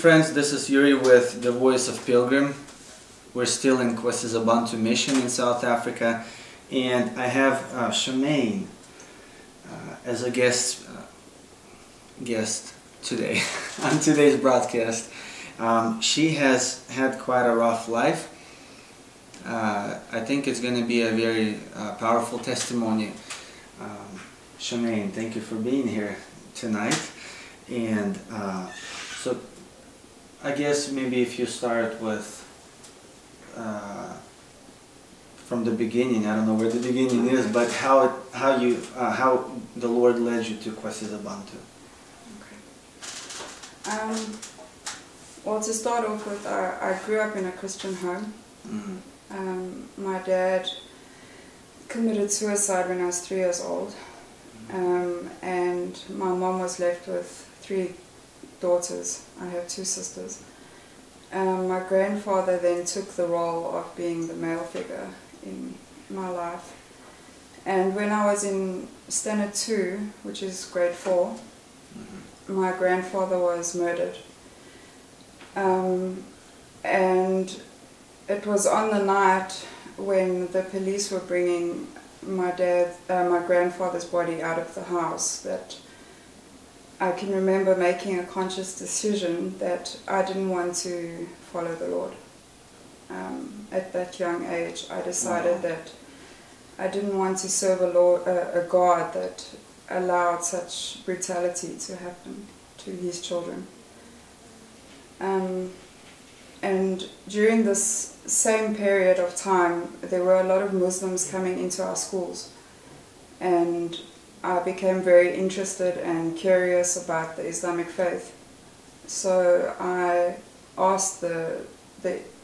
friends, this is Yuri with the Voice of Pilgrim. We're still in Kwasizabantu mission in South Africa, and I have Shemaine as a guest today on today's broadcast. She has had quite a rough life. I think it's going to be a very powerful testimony. Shemaine, thank you for being here tonight. And so I guess maybe if you start with from the beginning. I don't know where the beginning is, but how the Lord led you to Kwasizabantu. Okay. Well, to start off with, I grew up in a Christian home. Mm-hmm. My dad committed suicide when I was 3 years old, and my mom was left with 3 daughters. I have 2 sisters. My grandfather then took the role of being the male figure in my life. And when I was in standard 2, which is grade 4, mm-hmm. my grandfather was murdered. And it was on the night when the police were bringing my grandfather's body out of the house that I can remember making a conscious decision that I didn't want to follow the Lord. At that young age, I decided that I didn't want to serve a God that allowed such brutality to happen to his children. And during this same period of time, there were a lot of Muslims coming into our schools, and I became very interested and curious about the Islamic faith. So I asked the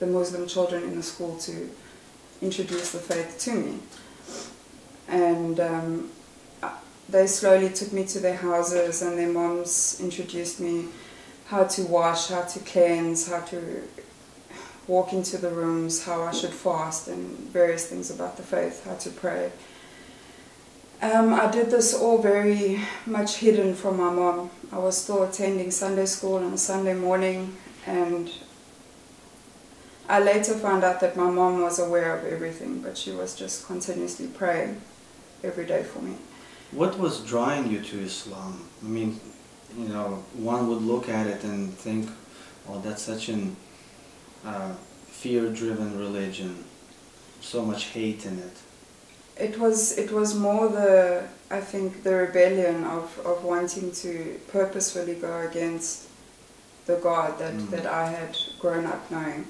Muslim children in the school to introduce the faith to me. And they slowly took me to their houses, and their moms introduced me how to wash, how to cleanse, how to walk into the rooms, how I should fast, and various things about the faith, how to pray. I did this all very much hidden from my mom. I was still attending Sunday school on a Sunday morning, and I later found out that my mom was aware of everything, but she was just continuously praying every day for me. What was drawing you to Islam? I mean, you know, one would look at it and think, oh, that's such an fear-driven religion, so much hate in it. It was more I think the rebellion of wanting to purposefully go against the God that I had grown up knowing,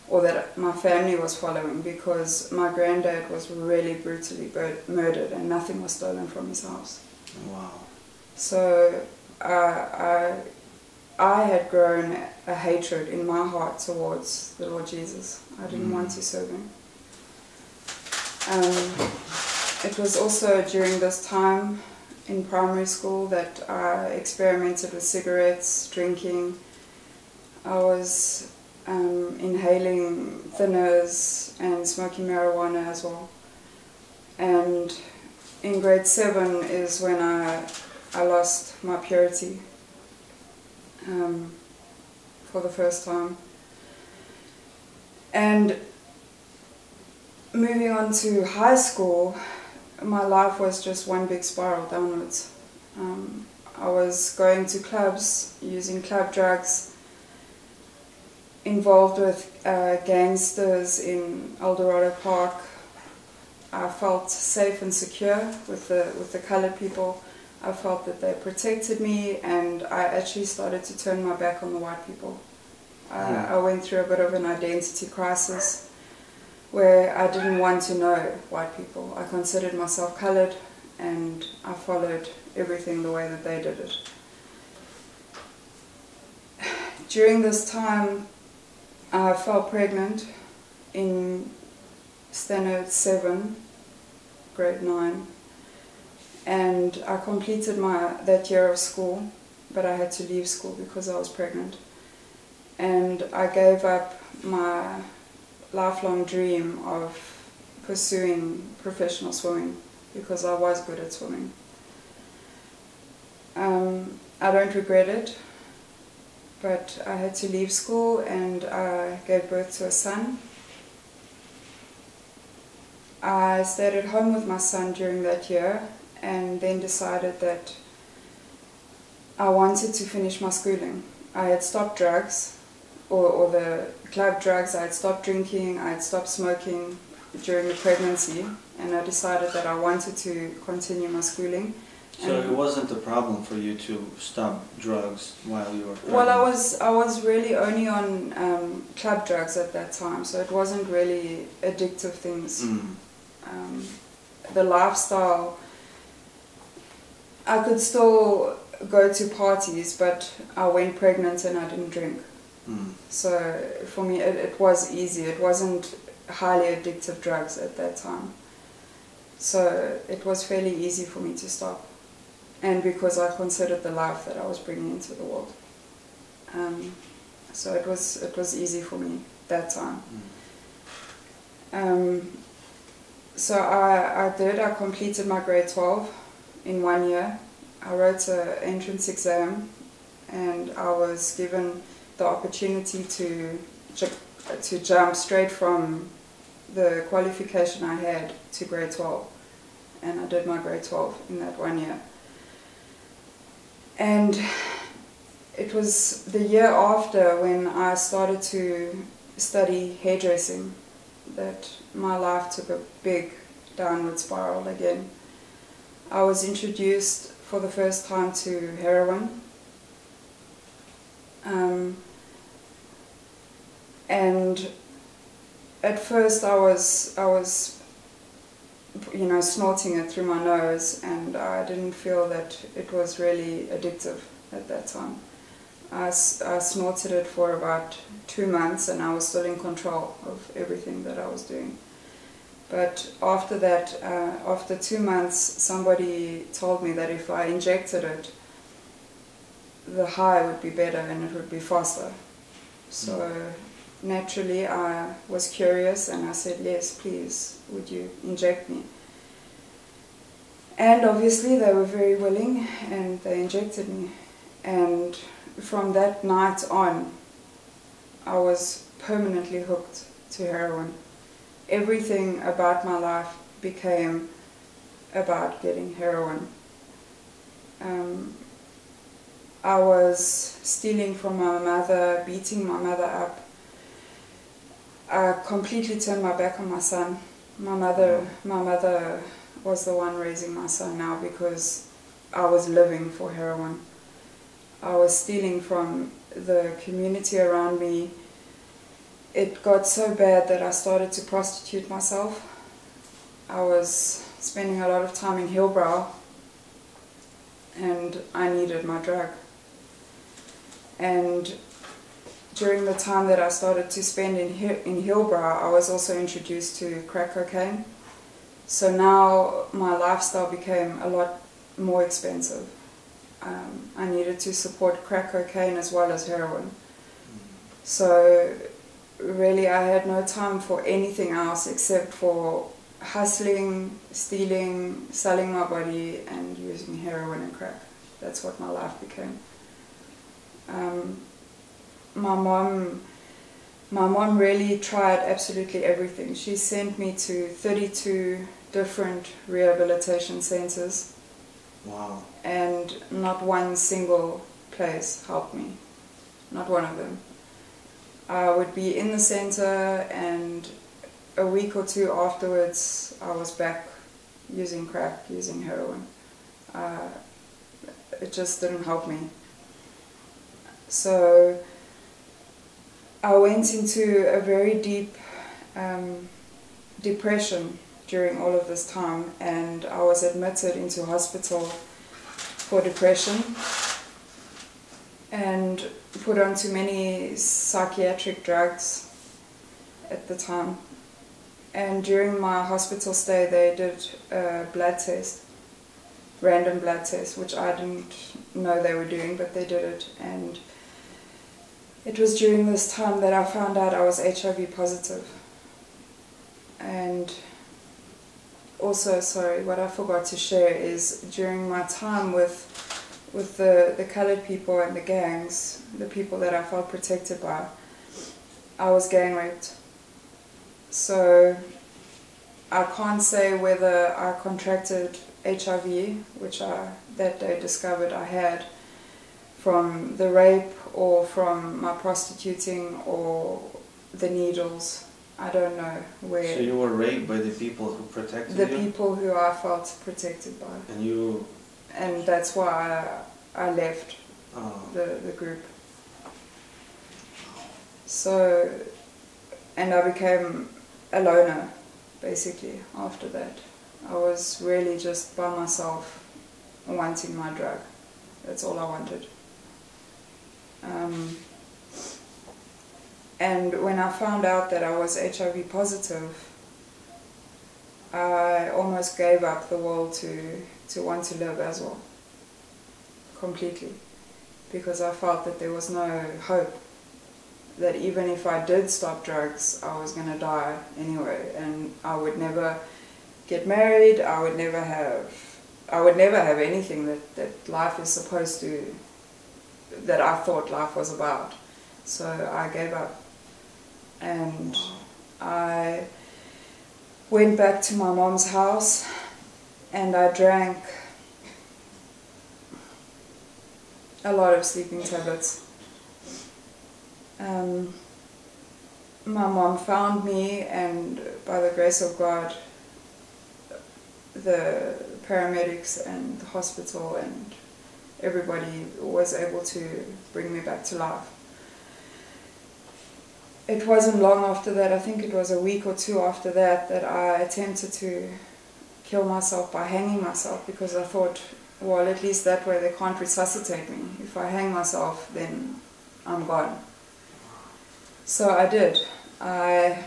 or that my family was following, because my granddad was really brutally murdered and nothing was stolen from his house. Wow. So I had grown a hatred in my heart towards the Lord Jesus. I didn't want to serve him. It was also during this time in primary school that I experimented with cigarettes, drinking. I was inhaling thinners and smoking marijuana as well. And in grade 7 is when I lost my purity for the first time. And moving on to high school, my life was just one big spiral downwards. I was going to clubs, using club drugs, involved with gangsters in Eldorado Park. I felt safe and secure with the colored people. I felt that they protected me, and I actually started to turn my back on the white people. I went through a bit of an identity crisis where I didn't want to know white people. I considered myself colored, and I followed everything the way that they did it. During this time, I fell pregnant in standard 7, grade 9, and I completed that year of school, but I had to leave school because I was pregnant. And I gave up my lifelong dream of pursuing professional swimming because I was good at swimming. I don't regret it. but I had to leave school and I gave birth to a son. I stayed at home with my son during that year and then decided that I wanted to finish my schooling. I had stopped drugs, or the club drugs. I had stopped drinking, I had stopped smoking during the pregnancy, and I decided that I wanted to continue my schooling. So it wasn't a problem for you to stop drugs while you were pregnant? Well, I was really only on club drugs at that time, so it wasn't really addictive things. The lifestyle, I could still go to parties, but I went pregnant and I didn't drink. So for me it was easy. It wasn't highly addictive drugs at that time. So it was fairly easy for me to stop. And because I considered the life that I was bringing into the world. So it was easy for me that time. So I completed my grade 12 in 1 year. I wrote an entrance exam and I was given the opportunity to jump straight from the qualification I had to grade 12. And I did my grade 12 in that 1 year. And it was the year after, when I started to study hairdressing, that my life took a big downward spiral again. I was introduced for the first time to heroin. And at first I was snorting it through my nose, and I didn't feel that it was really addictive at that time. I snorted it for about 2 months and I was still in control of everything that I was doing. But after that, after 2 months, somebody told me that if I injected it, the high would be better and it would be faster. So naturally I was curious and I said, yes, please, would you inject me? And obviously they were very willing and they injected me. And from that night on, I was permanently hooked to heroin. Everything about my life became about getting heroin. I was stealing from my mother, beating my mother up. I completely turned my back on my son. My mother was the one raising my son now because I was living for heroin. I was stealing from the community around me. It got so bad that I started to prostitute myself. I was spending a lot of time in Hillbrow and I needed my drug. And during the time that I started to spend in Hillbrow, I was also introduced to crack cocaine. So now my lifestyle became a lot more expensive. I needed to support crack cocaine as well as heroin. So really I had no time for anything else except for hustling, stealing, selling my body and using heroin and crack. That's what my life became. My mom really tried absolutely everything. She sent me to 32 different rehabilitation centers. Wow. And not one single place helped me. Not one of them. I would be in the center and a week or two afterwards I was back using crack, using heroin. It just didn't help me. So I went into a very deep depression during all of this time, and I was admitted into hospital for depression and put onto many psychiatric drugs at the time. And during my hospital stay they did a blood test, random blood test, which I didn't know they were doing, but they did it. And it was during this time that I found out I was HIV positive. And also, sorry, what I forgot to share is during my time with with the colored people and the gangs, the people that I felt protected by, I was gang raped. So I can't say whether I contracted HIV, which I that day discovered I had, from the rape or from my prostituting or the needles. I don't know where. So you were raped by the people who protected the you? people who I felt protected by. And you... And that's why I left the group. So, and I became a loner, basically, after that. I was really just by myself, wanting my drug. That's all I wanted. And when I found out that I was HIV positive, I almost gave up the world to want to live as well. Completely. Because I felt that there was no hope. That even if I did stop drugs, I was going to die anyway. And I would never get married, I would never have anything that life is supposed to, that I thought life was about. So I gave up. And I went back to my mom's house and I drank a lot of sleeping tablets. My mom found me, and by the grace of God, the paramedics and the hospital and everybody was able to bring me back to life. It wasn't long after that, I think it was a week or two after that, that I attempted to kill myself by hanging myself, because I thought, well, at least that way they can't resuscitate me. If I hang myself, then I'm gone. So I did. I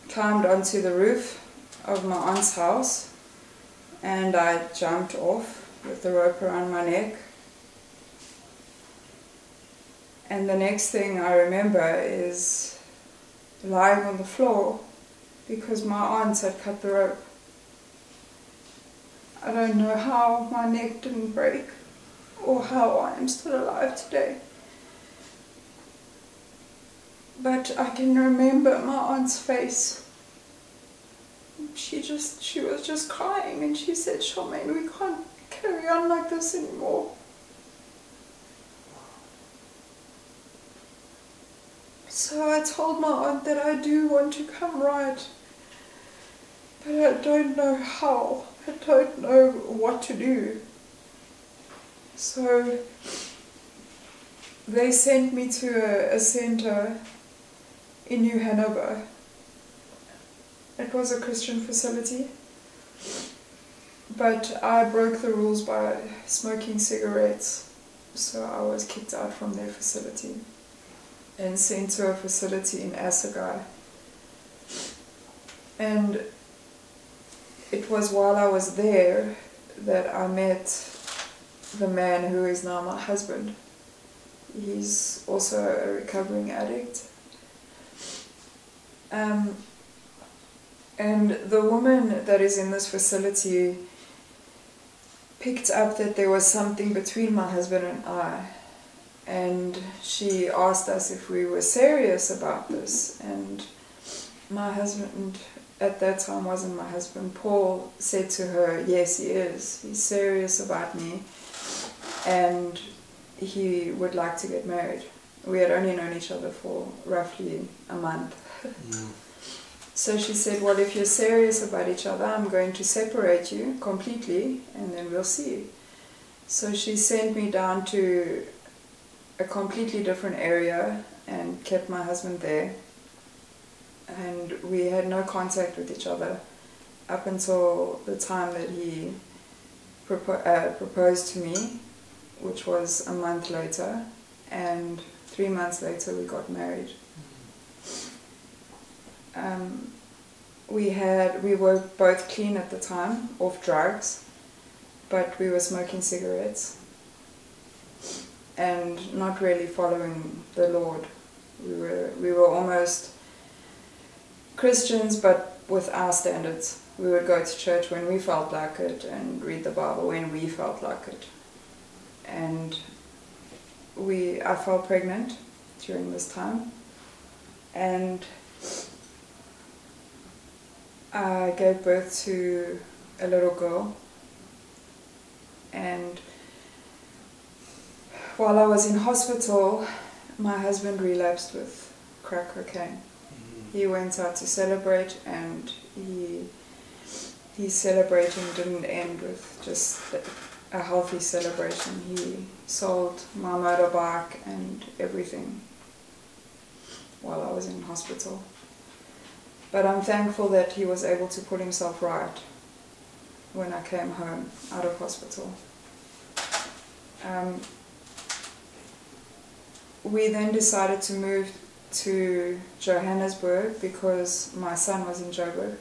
climbed onto the roof of my aunt's house and I jumped off with the rope around my neck. And the next thing I remember is lying on the floor because my aunt had cut the rope. I don't know how my neck didn't break or how I am still alive today. But I can remember my aunt's face. She was just crying and she said, "Charmaine, we can't carry on like this anymore." So I told my aunt that I do want to come right, but I don't know how. I don't know what to do. So they sent me to a center in New Hanover. It was a Christian facility, but I broke the rules by smoking cigarettes, so I was kicked out from their facility and sent to a facility in Assagai. And it was while I was there that I met the man who is now my husband. He's also a recovering addict. And the woman that is in this facility picked up that there was something between my husband and I. And she asked us if we were serious about this. And my husband, at that time wasn't my husband, Paul, said to her, "Yes, he is. He's serious about me. And he would like to get married." We had only known each other for roughly a month. Mm. So she said, "Well, if you're serious about each other, I'm going to separate you completely and then we'll see." So she sent me down to a completely different area and kept my husband there. And we had no contact with each other up until the time that he proposed to me, which was a month later, and 3 months later we got married. We were both clean at the time, off drugs, but we were smoking cigarettes and not really following the Lord. We were almost Christians, but with our standards. We would go to church when we felt like it and read the Bible when we felt like it. and I fell pregnant during this time, and I gave birth to a little girl. And while I was in hospital, my husband relapsed with crack cocaine. He went out to celebrate, and his celebrating didn't end with just a healthy celebration. He sold my motorbike and everything while I was in hospital. But I'm thankful that he was able to put himself right when I came home out of hospital. We then decided to move to Johannesburg because my son was in Joburg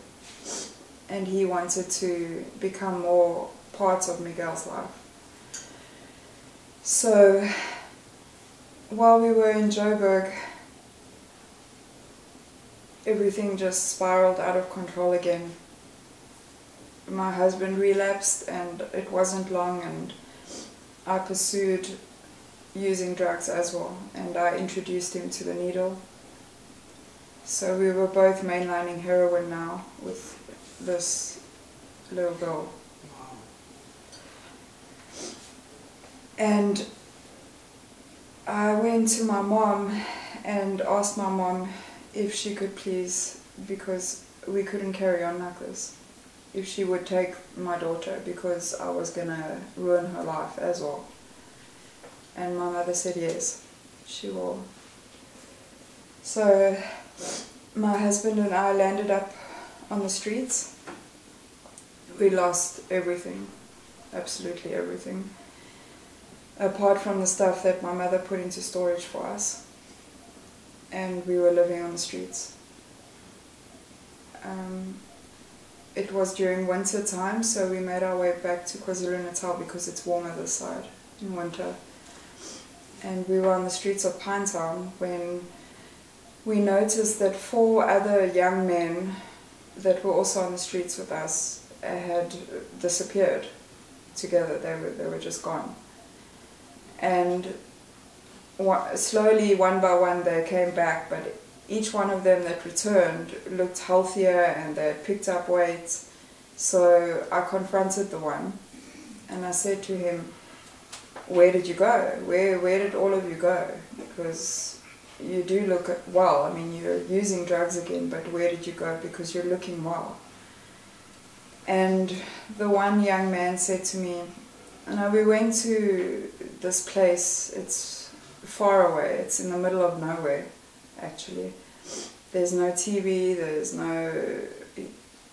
and he wanted to become more part of Miguel's life. So while we were in Joburg, everything just spiraled out of control again. My husband relapsed, and it wasn't long, and I pursued using drugs as well, and I introduced him to the needle. So we were both mainlining heroin now with this little girl. Wow. And I went to my mom and asked my mom if she could please, because we couldn't carry on like this, if she would take my daughter, because I was gonna ruin her life as well. And my mother said yes, she will. So my husband and I landed up on the streets. We lost everything, absolutely everything, apart from the stuff that my mother put into storage for us. And we were living on the streets. It was during winter time, so we made our way back to KwaZulu-Natal because it's warmer this side in winter. And we were on the streets of Pinetown when we noticed that 4 other young men that were also on the streets with us had disappeared together. They were just gone. And slowly, one by one, they came back, but each one of them that returned looked healthier and they had picked up weight. So I confronted the one and I said to him, "Where did you go? Where did all of you go? Because you do look well. I mean, you're using drugs again, but where did you go? Because you're looking well." And the one young man said to me, "No, we went to this place. It's far away. It's in the middle of nowhere, actually. There's no TV, there's no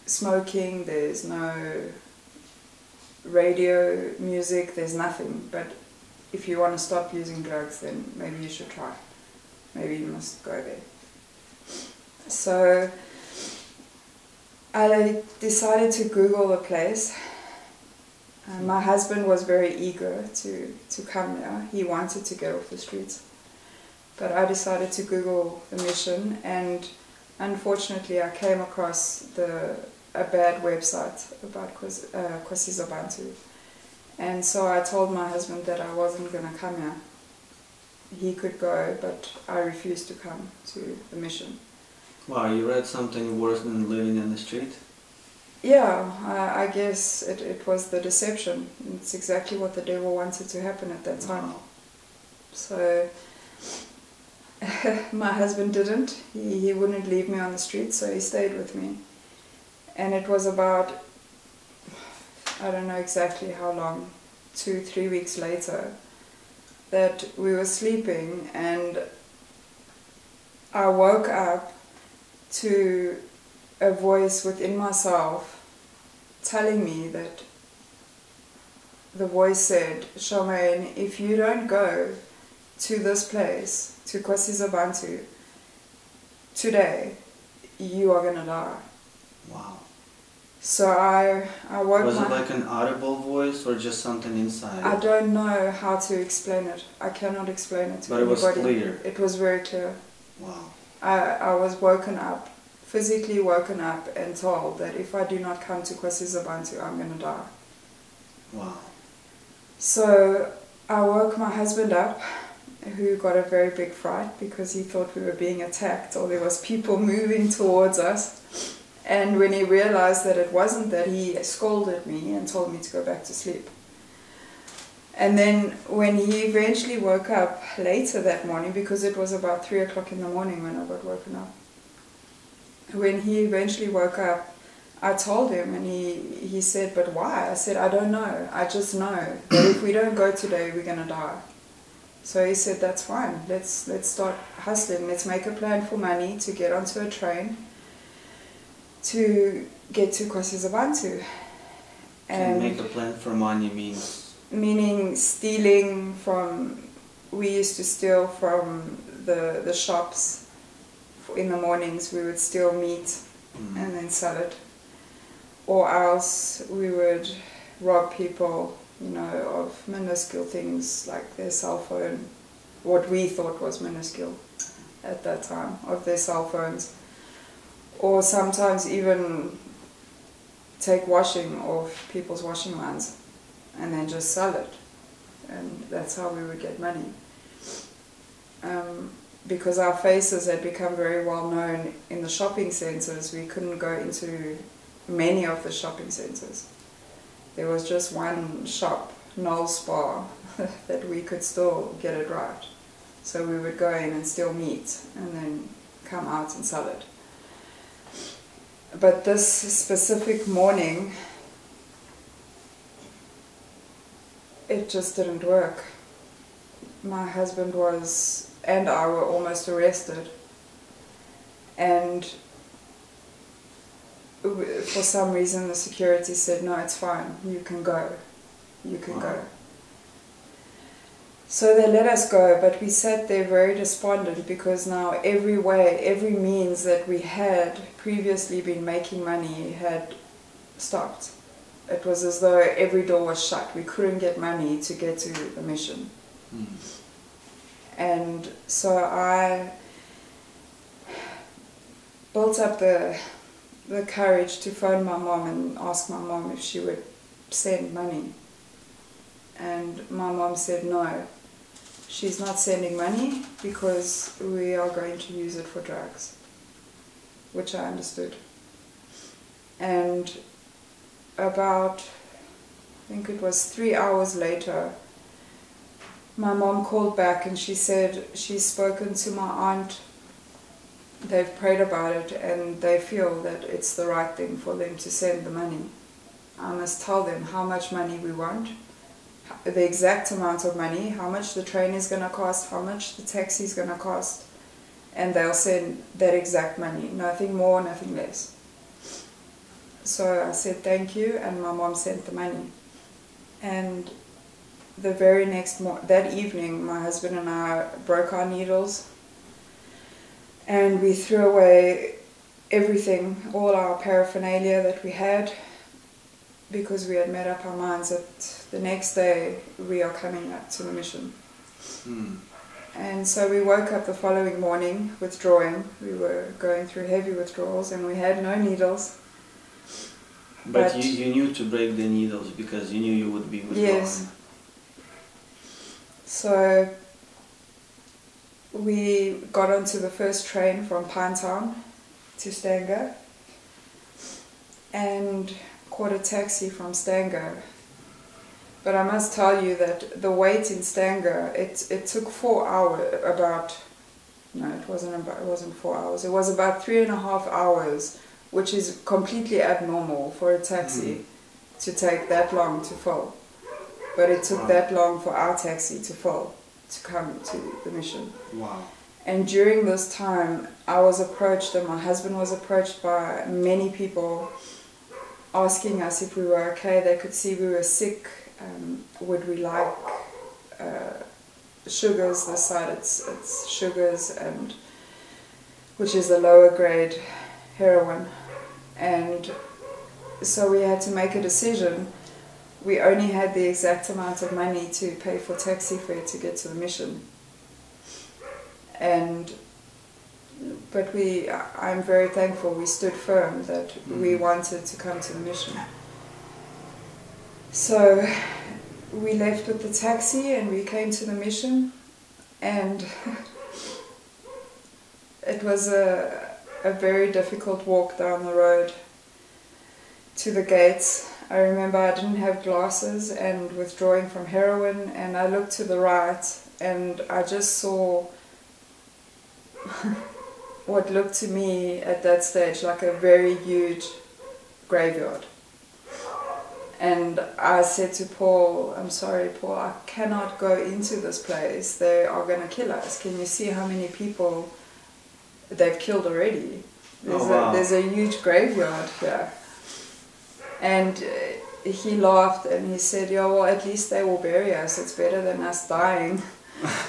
smoking, there's no radio, music, there's nothing. But if you want to stop using drugs, then maybe you should try. Maybe you must go there." So I decided to Google the place. My husband was very eager to come there. He wanted to get off the streets. But I decided to Google the mission, and unfortunately I came across a bad website about Kwasizabantu. And so I told my husband that I wasn't going to come here. He could go, but I refused to come to the mission. Wow, you read something worse than living in the street? Yeah, I guess it was the deception. It's exactly what the devil wanted to happen at that time. Wow. So my husband didn't. He wouldn't leave me on the street, so he stayed with me. And it was about, I don't know exactly how long, 2-3 weeks later, that we were sleeping, and I woke up to a voice within myself telling me that the voice said, "Charmaine, if you don't go to this place, to Kwasizabantu, today, you are going to die." Wow. So I woke Was it like an audible voice or just something inside? I don't know how to explain it. I cannot explain it to anybody. But it was clear. It was very clear. Wow. I was woken up, physically woken up and told that if I do not come to Kwasizabantu, I'm going to die. Wow. So I woke my husband up, who got a very big fright because he thought we were being attacked or there was people moving towards us. And when he realized that it wasn't that, he scolded me and told me to go back to sleep. And then when he eventually woke up later that morning, because it was about 3 o'clock in the morning when I got woken up, when he eventually woke up, I told him, and he said, "But why?" I said, "I don't know. I just know that if we don't go today, we're going to die." So he said, "That's fine. Let's start hustling. Let's make a plan for money to get onto a train to get to Kwasizabantu." And make a plan for money meaning stealing from. We used to steal from the shops. In the mornings, we would steal meat and then sell it. Or else we would rob people, of minuscule things like their cell phone, what we thought was minuscule at that time, of their cell phones. Or sometimes even take washing off people's washing lines and then just sell it. And that's how we would get money. Because our faces had become very well known in the shopping centres, we couldn't go into many of the shopping centres. There was just one shop, Noel's Spa, that we could still get it right. So we would go in and steal meat and then come out and sell it. But this specific morning, it just didn't work. My husband and I were almost arrested. And for some reason the security said, "No, it's fine, you can go. You can go." So they let us go, but we sat there very despondent because now every means that we had previously been making money had stopped. It was as though every door was shut. We couldn't get money to get to the mission. And so I built up the courage to phone my mom and ask my mom if she would send money. And my mom said no, she's not sending money because we are going to use it for drugs, which I understood. And about, I think it was 3 hours later, my mom called back and she said she's spoken to my aunt. They've prayed about it and they feel that it's the right thing for them to send the money. I must tell them how much money we want, the exact amount of money, how much the train is going to cost, how much the taxi is going to cost, and they'll send that exact money, nothing more, nothing less. So I said thank you, and my mom sent the money. And the very next that evening, my husband and I broke our needles and we threw away everything, all our paraphernalia that we had, because we had made up our minds that the next day we are coming up to the mission. And so we woke up the following morning withdrawing. We were going through heavy withdrawals and we had no needles. But you knew to break the needles because you knew you would be withdrawing. Yes. So we got onto the first train from Pinetown to Stanger and caught a taxi from Stanger. But I must tell you that the wait in Stanger, it took 4 hours, it wasn't 4 hours, it was about 3.5 hours, which is completely abnormal for a taxi to take that long to fill. But it took that long for our taxi to fill, to come to the mission. Wow. And during this time, I was approached and my husband was approached by many people asking us if we were okay. They could see we were sick. Would we like sugars? This side it's sugars, and which is the lower grade heroin. And so we had to make a decision. We only had the exact amount of money to pay for taxi fare to get to the mission. But I'm very thankful we stood firm that we wanted to come to the mission. So we left with the taxi and we came to the mission, and it was a very difficult walk down the road to the gates. I remember I didn't have glasses and withdrawing from heroin, and I looked to the right and I just saw what looked to me at that stage like a very huge graveyard. And I said to Paul, I'm sorry Paul, I cannot go into this place. They are going to kill us. Can you see how many people they've killed already? There's a huge graveyard here. And he laughed and he said, yeah, well, at least they will bury us. It's better than us dying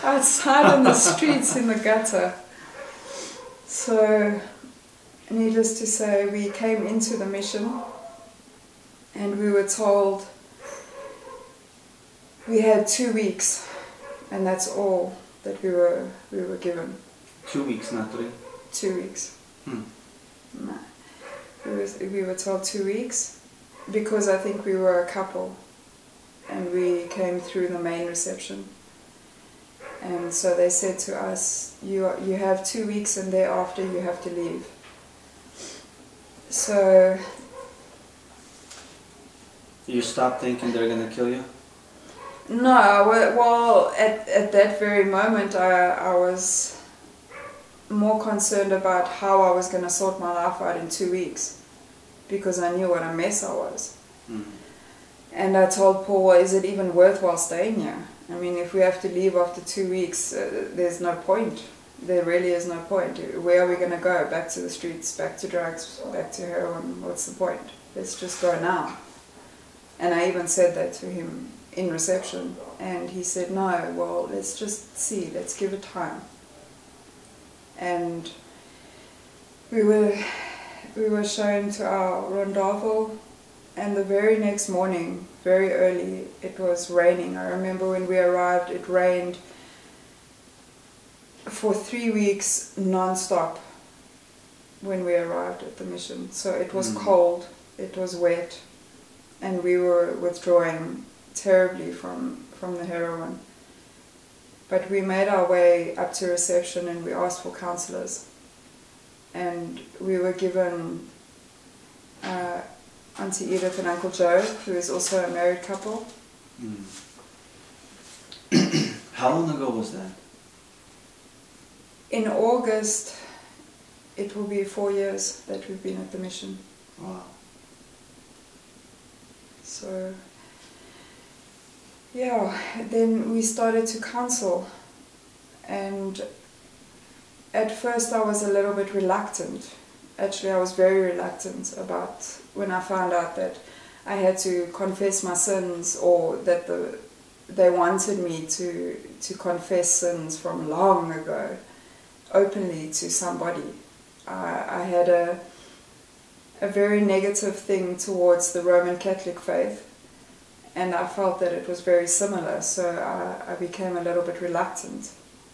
outside on the streets in the gutter. So, needless to say, we came into the mission and we were told we had 2 weeks, and that's all that we were given. 2 weeks, not 3? 2 weeks. No. We were told 2 weeks because I think we were a couple and we came through the main reception. And so they said to us, you have 2 weeks and thereafter you have to leave. So... You stopped thinking they're going to kill you? No, well, at that very moment I was more concerned about how I was going to sort my life out in 2 weeks, because I knew what a mess I was. And I told Paul, well, is it even worthwhile staying here? I mean, if we have to leave after 2 weeks, there's no point. There really is no point. Where are we going to go? Back to the streets, back to drugs, back to heroin? What's the point? Let's just go now. And I even said that to him in reception, and he said, no, well, let's just see, let's give it time. And we were shown to our rondavel, and the very next morning, very early, it was raining. I remember when we arrived, it rained for 3 weeks non-stop when we arrived at the mission. So it was cold, it was wet, and we were withdrawing terribly from the heroin. But we made our way up to reception and we asked for counselors. And we were given Auntie Edith and Uncle Joe, who is also a married couple. How long ago was that? In August, it will be 4 years that we've been at the mission. Wow. So, yeah, then we started to counsel, and at first I was a little bit reluctant. Actually, I was very reluctant about when I found out that I had to confess my sins, or that they wanted me to confess sins from long ago openly to somebody. I had a very negative thing towards the Roman Catholic faith, and I felt that it was very similar, so I became a little bit reluctant.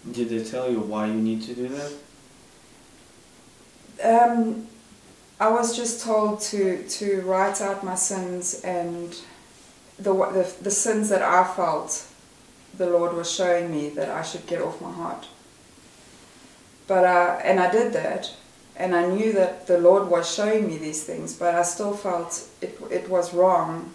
Did they tell you why you need to do that? I was just told to write out my sins, and the sins that I felt the Lord was showing me that I should get off my heart. But and I did that. And I knew that the Lord was showing me these things, but I still felt it was wrong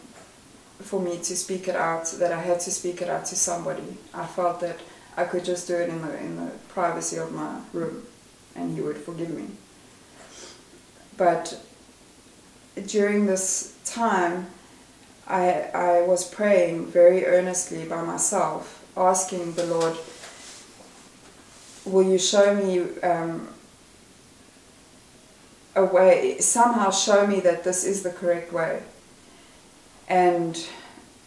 for me to speak it out, that I had to speak it out to somebody. I felt that I could just do it in the privacy of my room, and He would forgive me. But during this time, I was praying very earnestly by myself, asking the Lord, will you show me a way, somehow show me that this is the correct way. And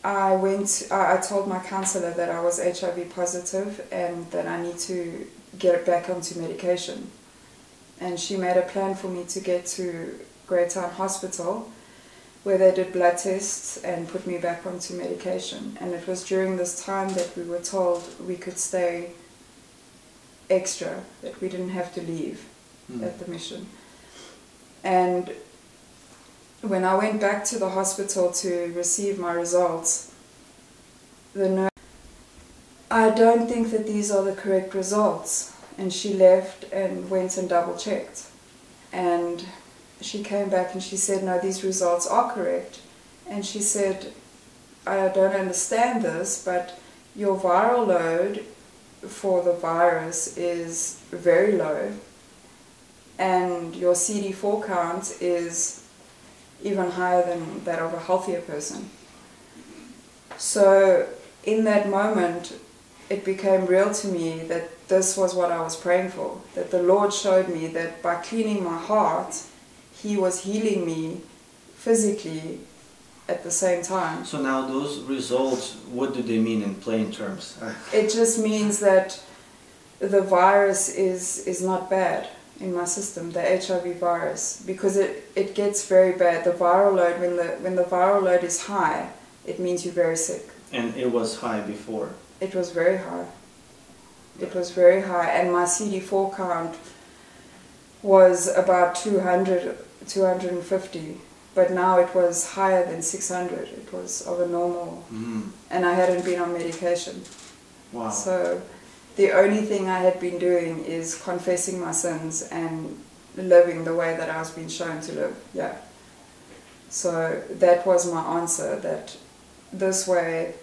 I told my counselor that I was HIV positive and that I need to get back onto medication. And she made a plan for me to get to Greytown Hospital, where they did blood tests and put me back onto medication. And it was during this time that we were told we could stay extra, that we didn't have to leave at the mission. And when I went back to the hospital to receive my results, the nurse, I don't think that these are the correct results. And she left and went and double checked. And she came back and she said, no, these results are correct. And she said, I don't understand this, but your viral load for the virus is very low. And your CD4 count is even higher than that of a healthier person. So in that moment, it became real to me that this was what I was praying for. That the Lord showed me that by cleaning my heart, He was healing me physically at the same time. So now those results, what do they mean in plain terms? It just means that the virus is not bad in my system, the HIV virus, because it gets very bad. The viral load, when the viral load is high, it means you're very sick. And it was high before? It was very high. It was very high, and my CD4 count was about 200, 250, but now it was higher than 600. It was of a normal, and I hadn't been on medication. Wow. So the only thing I had been doing is confessing my sins and living the way that I was being shown to live. Yeah. So that was my answer, that this way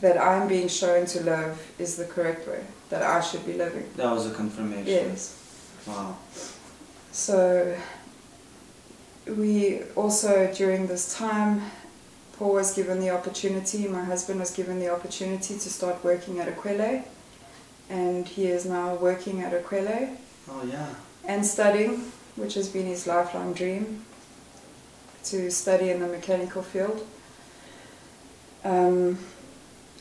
that I'm being shown to live is the correct way, that I should be living. That was a confirmation. Yes. Wow. So we also, during this time, Paul was given the opportunity, my husband was given the opportunity to start working at Akwele, and he is now working at Akwele. Oh yeah. And studying, which has been his lifelong dream, to study in the mechanical field.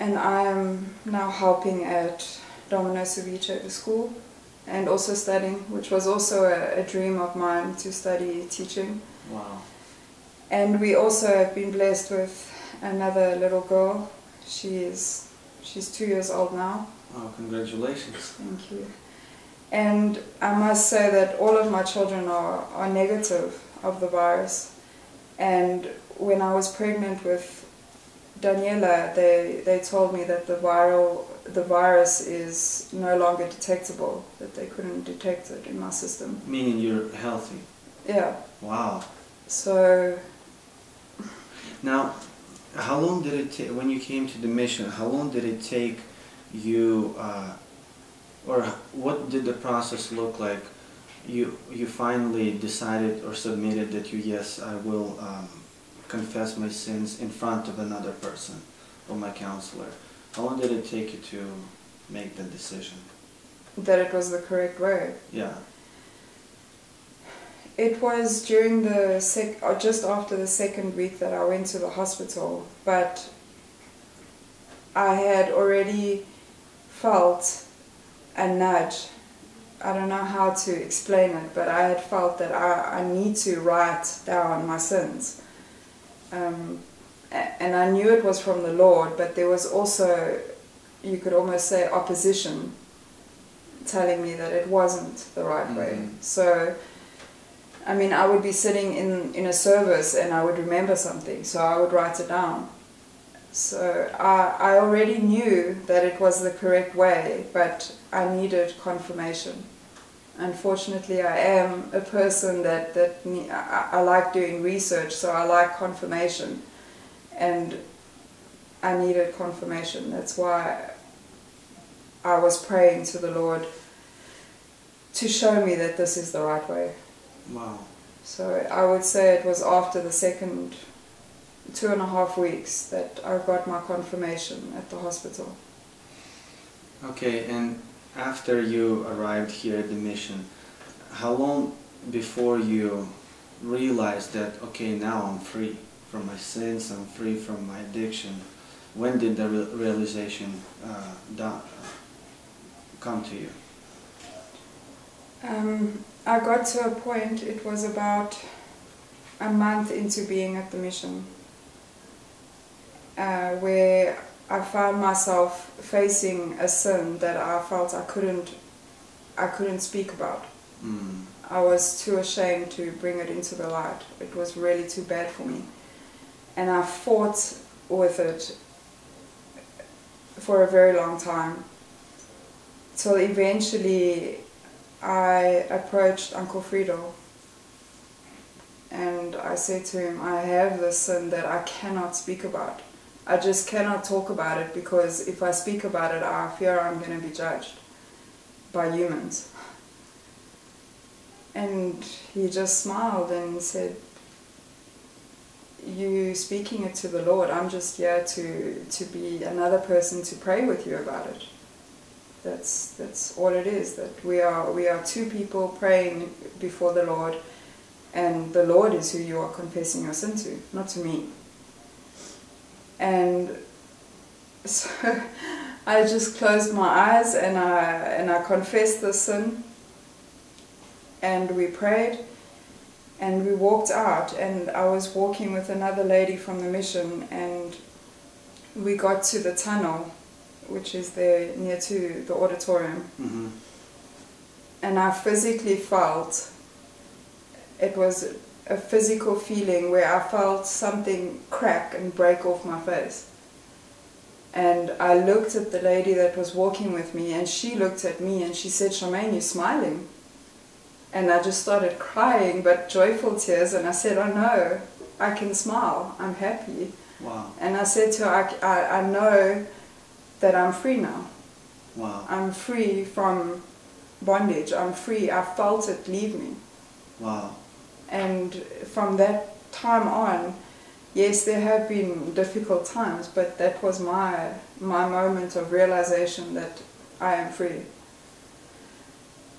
And I am now helping at Domino Ceviche at the school, and also studying, which was also a dream of mine, to study teaching. Wow. And we also have been blessed with another little girl. She's 2 years old now. Oh, congratulations. Thank you. And I must say that all of my children are negative of the virus. And when I was pregnant with Daniela, they told me that the virus is no longer detectable, that they couldn't detect it in my system. Meaning you're healthy? Yeah. Wow. So... Now, how long did it take, when you came to the mission, how long did it take you, or what did the process look like? You finally decided or submitted that yes, I will confess my sins in front of another person or my counselor. How long did it take you to make that decision? That it was the correct way? Yeah. It was during the just after the second week that I went to the hospital, but I had already felt a nudge. I don't know how to explain it, but I had felt that I need to write down my sins. And I knew it was from the Lord, but there was also, you could almost say, opposition telling me that it wasn't the right way. So, I mean, I would be sitting in a service and I would remember something, so I would write it down. So I already knew that it was the correct way, but I needed confirmation. Unfortunately, I am a person that I like doing research, so I like confirmation. And I needed confirmation. That's why I was praying to the Lord to show me that this is the right way. Wow. So I would say it was after the second 2.5 weeks that I got my confirmation at the hospital. Okay, and after you arrived here at the mission, how long before you realized that, okay, now I'm free from my sins, I'm free from my addiction? When did the realization come to you? I got to a point, it was about a month into being at the mission, where I found myself facing a sin that I felt I couldn't speak about. I was too ashamed to bring it into the light. It was really too bad for me. And I fought with it for a very long time. Till eventually I approached Uncle Friedel and I said to him, I have this sin that I cannot speak about. I just cannot talk about it because if I speak about it, I fear I'm going to be judged by humans. And he just smiled and said, you speaking it to the Lord, I'm just here to be another person to pray with you about it. That's all it is, that we are two people praying before the Lord, and the Lord is who you are confessing your sin to, not to me. And so I just closed my eyes and I confessed the sin, and we prayed and we walked out, and I was walking with another lady from the mission, and we got to the tunnel which is there near to the auditorium. Mm-hmm. And I physically felt, it was a physical feeling where I felt something crack and break off my face. And I looked at the lady that was walking with me, and she looked at me and she said, Charmaine, you're smiling. And I just started crying, but joyful tears, and I said, oh no, I can smile, I'm happy. Wow. And I said to her, I know that I'm free now. Wow. I'm free from bondage. I'm free. I felt it leave me. Wow. And from that time on, yes, there have been difficult times, but that was my moment of realization that I am free.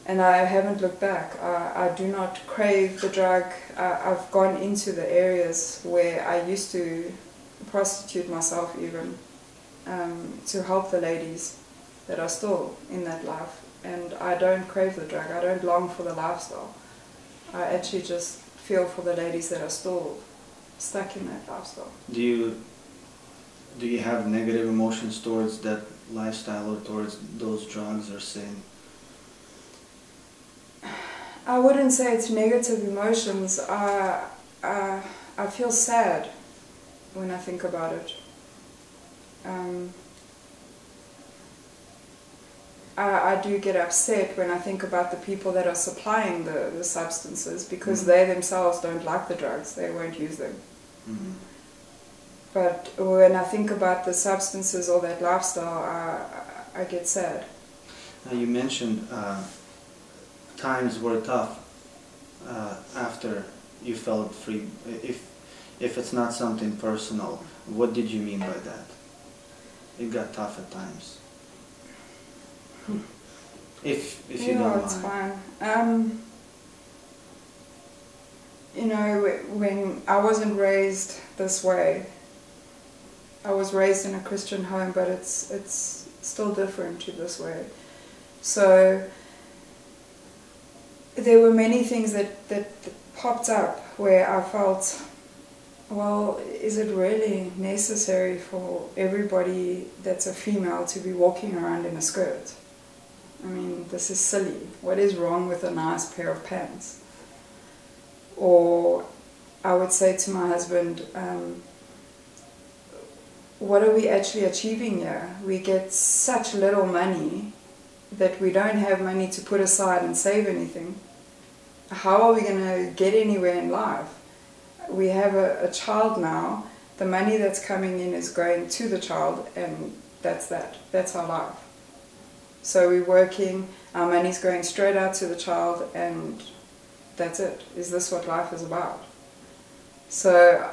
And I haven't looked back. I do not crave the drug. I've gone into the areas where I used to prostitute myself even, to help the ladies that are still in that life. And I don't crave the drug. I don't long for the lifestyle. I actually just feel for the ladies that are still stuck in that lifestyle. Do you have negative emotions towards that lifestyle or towards those drugs or sin? I wouldn't say it's negative emotions. I feel sad when I think about it. I do get upset when I think about the people that are supplying the substances, because they themselves don't like the drugs, they won't use them. Mm-hmm. But when I think about the substances or that lifestyle, I get sad. Now you mentioned times were tough after you felt free. If it's not something personal, what did you mean by that? It got tough at times. If you don't mind. It's fine. You know, when I wasn't raised this way, I was raised in a Christian home, but it's still different to this way. So there were many things that popped up where I felt, well, is it really necessary for everybody that's a female to be walking around in a skirt? I mean, this is silly. What is wrong with a nice pair of pants? Or I would say to my husband, what are we actually achieving here? We get such little money that we don't have money to put aside and save anything. How are we going to get anywhere in life? We have a child now. The money that's coming in is going to the child, and that's that. That's our life. So we're working, our money's going straight out to the child, and that's it. Is this what life is about? So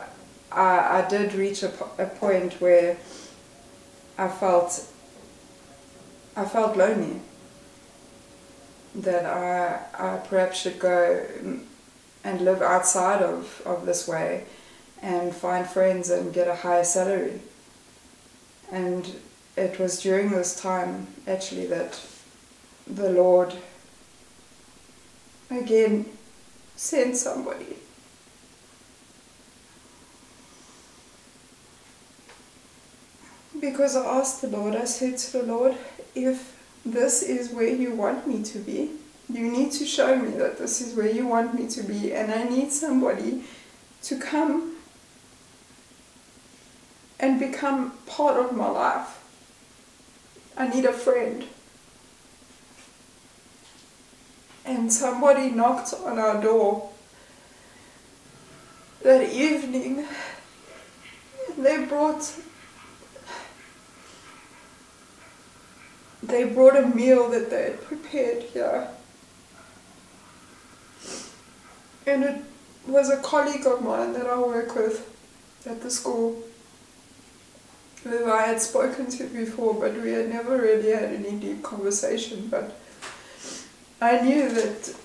I did reach a point where I felt lonely, that I perhaps should go and live outside of this way and find friends and get a higher salary. And it was during this time actually that the Lord again sent somebody. Because I asked the Lord, I said to the Lord, if this is where you want me to be, you need to show me that this is where you want me to be, and I need somebody to come and become part of my life. I need a friend. And somebody knocked on our door that evening, and they brought a meal that they had prepared here. And it was a colleague of mine that I work with at the school, who I had spoken to before, but we had never really had any deep conversation. But I knew that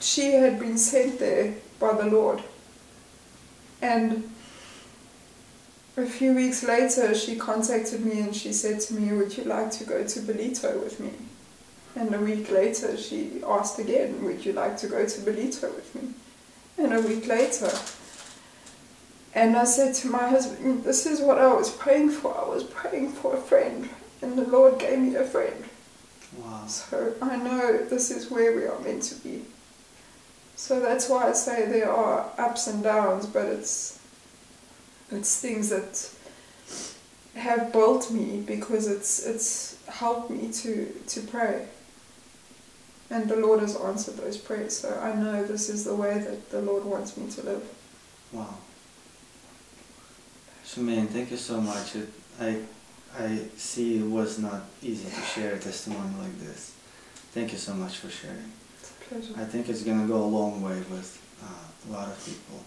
she had been sent there by the Lord. And a few weeks later, she contacted me and she said to me, would you like to go to Belito with me? And a week later, she asked again, would you like to go to Belito with me? And a week later, and I said to my husband, this is what I was praying for. I was praying for a friend, and the Lord gave me a friend. Wow. So I know this is where we are meant to be. So that's why I say there are ups and downs, but it's things that have built me, because it's helped me to pray. And the Lord has answered those prayers, so I know this is the way that the Lord wants me to live. Wow. Shemaine, thank you so much. I see it was not easy to share a testimony like this. Thank you so much for sharing. It's a pleasure. I think it's going to go a long way with a lot of people.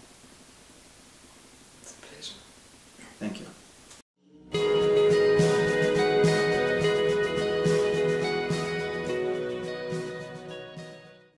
It's a pleasure. Thank you.